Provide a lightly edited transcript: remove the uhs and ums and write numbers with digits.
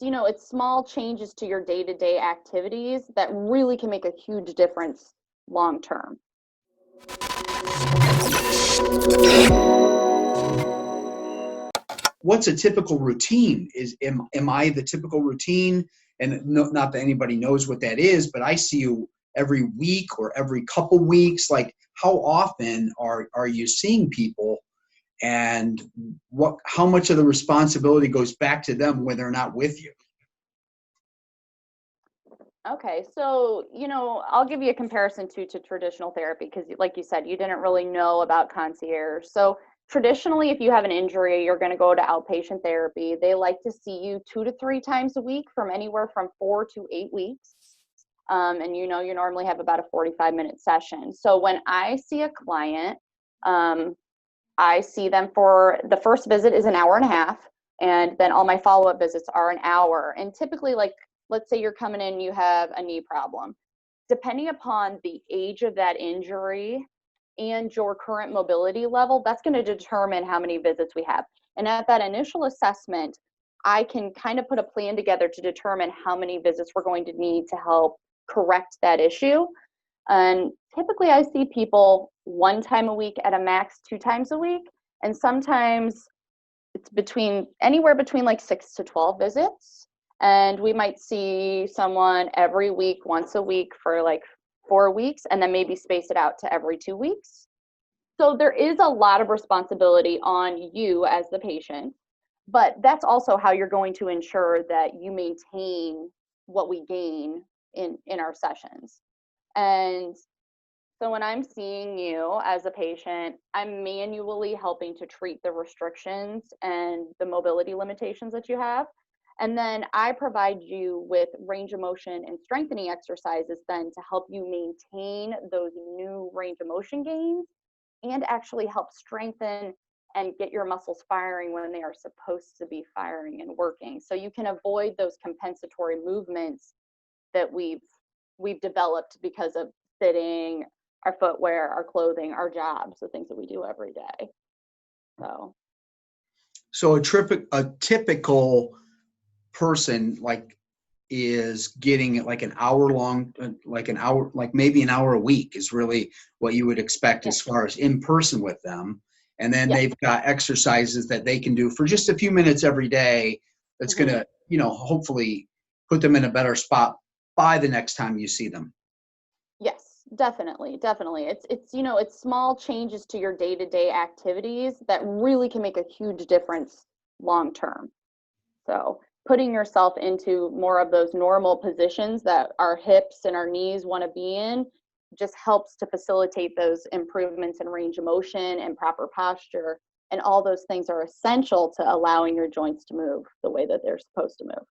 it's small changes to your day-to-day activities that really can make a huge difference long term. What's a typical routine? Am I the typical routine? And not that anybody knows what that is, but I see you every week or every couple weeks. Like, how often are you seeing people, and how much of the responsibility goes back to them when they're not with you? Okay, so, I'll give you a comparison to traditional therapy, because like you said, you didn't really know about concierge. So traditionally, if you have an injury, you're going to go to outpatient therapy. They like to see you 2 to 3 times a week from anywhere from 4 to 8 weeks. And you normally have about a 45-minute session. So when I see a client, I see them for the first visit is an hour and a half, and then all my follow-up visits are an hour. And typically, like, let's say you're coming in, you have a knee problem. Depending upon the age of that injury and your current mobility level, that's going to determine how many visits we have. And at that initial assessment, I can kind of put a plan together to determine how many visits we're going to need to help correct that issue. And typically I see people 1 time a week at a max, 2 times a week. And sometimes it's anywhere between like 6 to 12 visits. And we might see someone every week, once a week for like 4 weeks, and then maybe space it out to every 2 weeks. So there is a lot of responsibility on you as the patient, but that's also how you're going to ensure that you maintain what we gain in our sessions. And so when I'm seeing you as a patient, I'm manually helping to treat the restrictions and the mobility limitations that you have. And then I provide you with range of motion and strengthening exercises then to help you maintain those new range of motion gains and actually help strengthen and get your muscles firing when they are supposed to be firing and working. So you can avoid those compensatory movements that we've developed because of fitting, our footwear, our clothing, our jobs, the things that we do every day. So a typical person is getting like an hour long, maybe an hour a week is really what you would expect as far as in person with them. And then they've got exercises that they can do for just a few minutes every day. That's going to, hopefully put them in a better spot by the next time you see them. Yes, definitely. It's small changes to your day-to-day activities that really can make a huge difference long term. So putting yourself into more of those normal positions that our hips and our knees want to be in just helps to facilitate those improvements in range of motion and proper posture. And all those things are essential to allowing your joints to move the way that they're supposed to move.